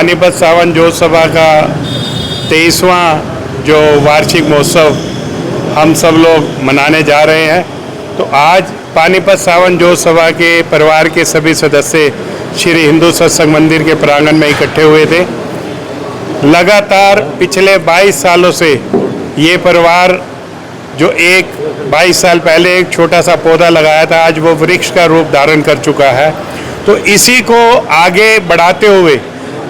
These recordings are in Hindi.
पानीपत सावन जोत सभा का 23वां जो वार्षिक महोत्सव हम सब लोग मनाने जा रहे हैं। तो आज पानीपत सावन जोत सभा के परिवार के सभी सदस्य श्री हिंदू सत्संग मंदिर के प्रांगण में इकट्ठे हुए थे। लगातार पिछले 22 सालों से ये परिवार जो 22 साल पहले एक छोटा सा पौधा लगाया था, आज वो वृक्ष का रूप धारण कर चुका है। तो इसी को आगे बढ़ाते हुए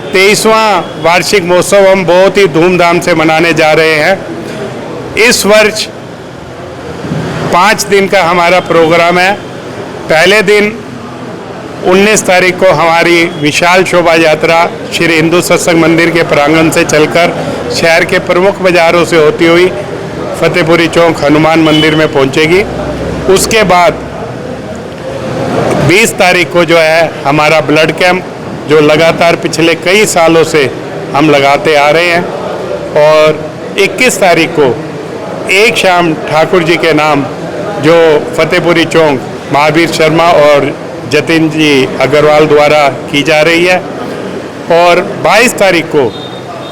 23वां वार्षिक महोत्सव हम बहुत ही धूमधाम से मनाने जा रहे हैं। इस वर्ष 5 दिन का हमारा प्रोग्राम है। पहले दिन 19 तारीख को हमारी विशाल शोभा यात्रा श्री हिंदू सत्संग मंदिर के प्रांगण से चलकर शहर के प्रमुख बाजारों से होती हुई फतेहपुरी चौक हनुमान मंदिर में पहुंचेगी। उसके बाद 20 तारीख को जो है हमारा ब्लड कैंप, जो लगातार पिछले कई सालों से हम लगाते आ रहे हैं, और 21 तारीख को एक शाम ठाकुर जी के नाम जो फतेहपुरी चौक महावीर शर्मा और जतिन जी अग्रवाल द्वारा की जा रही है। और 22 तारीख को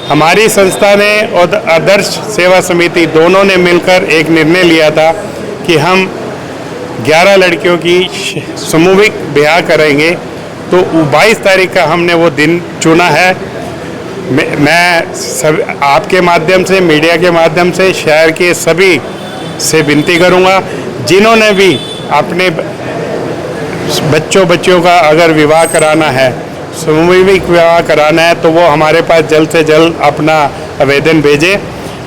हमारी संस्था ने और आदर्श सेवा समिति दोनों ने मिलकर एक निर्णय लिया था कि हम 11 लड़कियों की सामूहिक ब्याह करेंगे। तो 22 तारीख का हमने वो दिन चुना है। मैं सब आपके माध्यम से, मीडिया के माध्यम से शहर के सभी से विनती करूंगा, जिन्होंने भी अपने बच्चों का अगर विवाह कराना है, सामूहिक विवाह कराना है, तो वो हमारे पास जल्द से जल्द अपना आवेदन भेजें।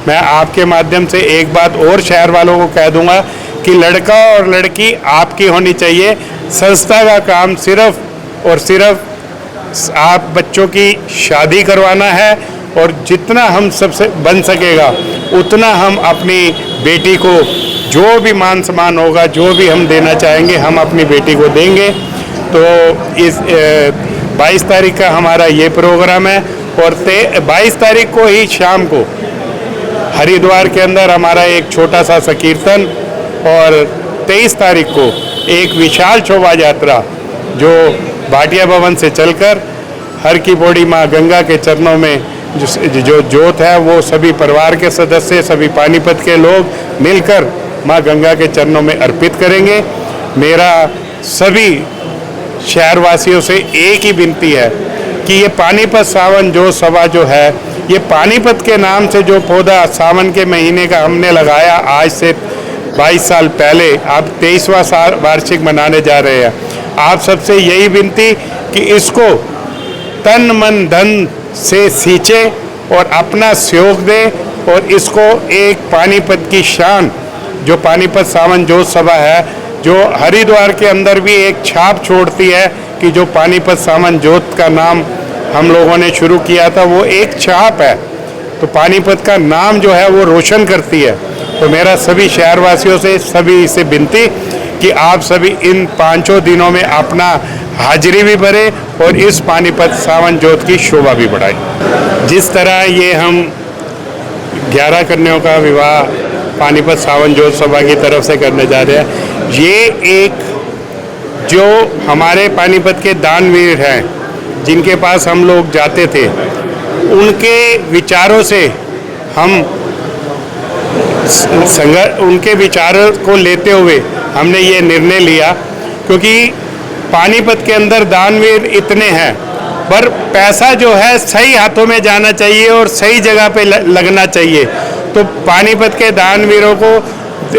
मैं आपके माध्यम से एक बात और शहर वालों को कह दूंगा कि लड़का और लड़की आपकी होनी चाहिए। संस्था का काम सिर्फ और सिर्फ आप बच्चों की शादी करवाना है, और जितना हम सबसे बन सकेगा उतना हम अपनी बेटी को जो भी मान सम्मान होगा, जो भी हम देना चाहेंगे, हम अपनी बेटी को देंगे। तो इस 22 तारीख का हमारा ये प्रोग्राम है। और 22 तारीख को ही शाम को हरिद्वार के अंदर हमारा एक छोटा सा संकीर्तन, और 23 तारीख को एक विशाल शोभा यात्रा जो भाटिया भवन से चलकर हर की पौड़ी माँ गंगा के चरणों में जो जोत है, वो सभी परिवार के सदस्य, सभी पानीपत के लोग मिलकर माँ गंगा के चरणों में अर्पित करेंगे। मेरा सभी शहरवासियों से एक ही विनती है कि ये पानीपत सावन जोत सभा जो है, ये पानीपत के नाम से जो पौधा सावन के महीने का हमने लगाया आज से 22 साल पहले, आप 23वां वार्षिक मनाने जा रहे हैं। आप सबसे यही विनती कि इसको तन मन धन से सींचे और अपना सहयोग दे, और इसको एक पानीपत की शान जो पानीपत सावन जोत सभा है, जो हरिद्वार के अंदर भी एक छाप छोड़ती है कि जो पानीपत सावन जोत का नाम हम लोगों ने शुरू किया था, वो एक छाप है। तो पानीपत का नाम जो है वो रोशन करती है। तो मेरा सभी शहरवासियों से, सभी से विनती कि आप सभी इन 5 दिनों में अपना हाजिरी भी भरे और इस पानीपत सावन जोत की शोभा भी बढ़ाएं। जिस तरह ये हम 11 कन्याओं का विवाह पानीपत सावन जोत सभा की तरफ से करने जा रहे हैं, ये एक जो हमारे पानीपत के दानवीर हैं, जिनके पास हम लोग जाते थे, उनके विचारों से हम उनके विचारों को लेते हुए हमने ये निर्णय लिया, क्योंकि पानीपत के अंदर दानवीर इतने हैं, पर पैसा जो है सही हाथों में जाना चाहिए और सही जगह पे लगना चाहिए। तो पानीपत के दानवीरों को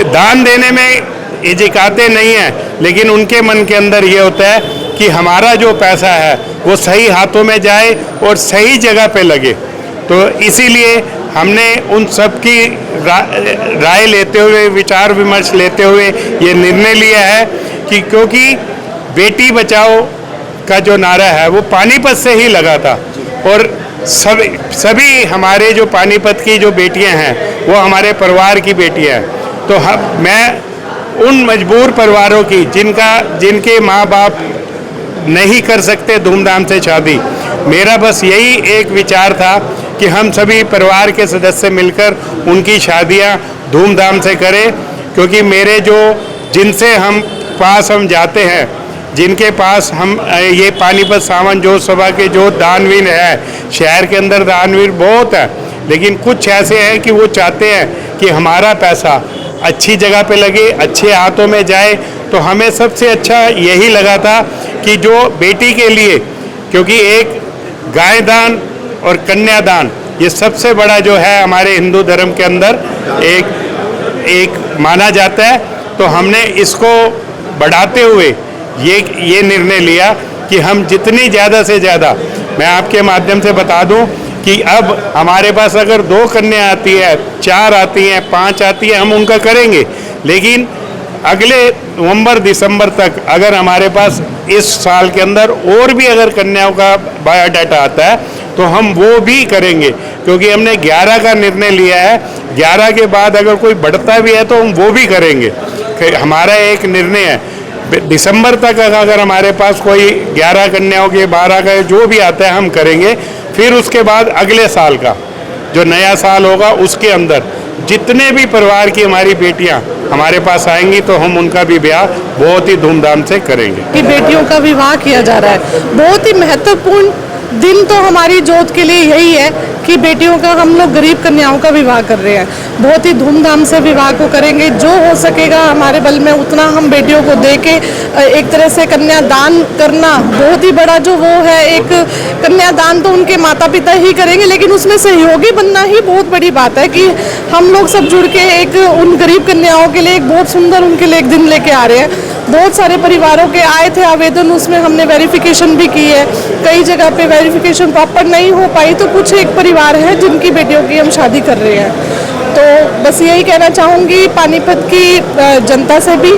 दान देने में हिचकिचाते नहीं हैं, लेकिन उनके मन के अंदर ये होता है कि हमारा जो पैसा है वो सही हाथों में जाए और सही जगह पे लगे। तो इसीलिए हमने उन सब की राय लेते हुए, विचार विमर्श लेते हुए ये निर्णय लिया है कि क्योंकि बेटी बचाओ का जो नारा है वो पानीपत से ही लगा था, और सभी हमारे जो पानीपत की जो बेटियां हैं वो हमारे परिवार की बेटियां हैं। तो मैं उन मजबूर परिवारों की जिनके माँ बाप नहीं कर सकते धूमधाम से शादी, मेरा बस यही एक विचार था कि हम सभी परिवार के सदस्य मिलकर उनकी शादियां धूमधाम से करें, क्योंकि मेरे जो जिनसे हम जाते हैं जिनके पास हम ये पानीपत सावन जोत सभा के जो दानवीर है, शहर के अंदर दानवीर बहुत है, लेकिन कुछ ऐसे हैं कि वो चाहते हैं कि हमारा पैसा अच्छी जगह पे लगे, अच्छे हाथों में जाए। तो हमें सबसे अच्छा यही लगा था कि जो बेटी के लिए, क्योंकि एक गाय दान और कन्यादान ये सबसे बड़ा जो है हमारे हिंदू धर्म के अंदर एक माना जाता है, तो हमने इसको बढ़ाते हुए ये निर्णय लिया कि हम जितनी ज़्यादा से ज़्यादा, मैं आपके माध्यम से बता दूं कि अब हमारे पास अगर 2 कन्या आती है, 4 आती हैं, 5 आती है, हम उनका करेंगे, लेकिन अगले नवंबर दिसंबर तक अगर हमारे पास इस साल के अंदर और भी अगर कन्याओं का बायोडाटा आता है तो हम वो भी करेंगे, क्योंकि हमने 11 का निर्णय लिया है। 11 के बाद अगर कोई बढ़ता भी है तो हम वो भी करेंगे। हमारा एक निर्णय है दिसंबर तक अगर हमारे पास कोई 11 कन्याओं के 12 का जो भी आता है हम करेंगे। फिर उसके बाद अगले साल का जो नया साल होगा उसके अंदर जितने भी परिवार की हमारी बेटियां हमारे पास आएंगी तो हम उनका भी ब्याह बहुत ही धूमधाम से करेंगे। कि बेटियों का विवाह किया जा रहा है, बहुत ही महत्वपूर्ण दिन तो हमारी जोत के लिए यही है कि बेटियों का, हम लोग गरीब कन्याओं का विवाह कर रहे हैं। बहुत ही धूमधाम से विवाह को करेंगे, जो हो सकेगा हमारे बल में उतना हम बेटियों को दे के एक तरह से कन्यादान करना बहुत ही बड़ा जो वो है, एक कन्यादान तो उनके माता पिता ही करेंगे, लेकिन उसमें सहयोगी बनना ही बहुत बड़ी बात है कि हम लोग सब जुड़ के एक उन गरीब कन्याओं के लिए एक बहुत सुंदर उनके लिए एक दिन लेके आ रहे हैं। बहुत सारे परिवारों के आए थे आवेदन, उसमें हमने वेरिफिकेशन भी की है। कई जगह पे वेरिफिकेशन प्रॉपर नहीं हो पाई, तो कुछ एक परिवार है जिनकी बेटियों की हम शादी कर रहे हैं। तो बस यही कहना चाहूँगी पानीपत की जनता से भी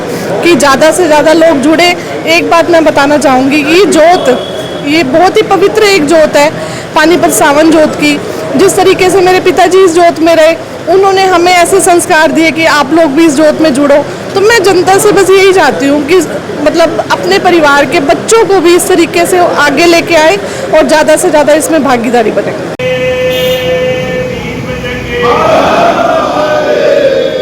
कि ज़्यादा से ज़्यादा लोग जुड़े। एक बात मैं बताना चाहूँगी कि जोत ये बहुत ही पवित्र एक जोत है, पानीपत सावन जोत की। जिस तरीके से मेरे पिताजी इस जोत में रहे, उन्होंने हमें ऐसे संस्कार दिए कि आप लोग भी इस जोत में जुड़ो। तो मैं जनता से बस यही चाहती हूँ कि मतलब अपने परिवार के बच्चों को भी इस तरीके से आगे लेके आए और ज़्यादा से ज़्यादा इसमें भागीदारी बने।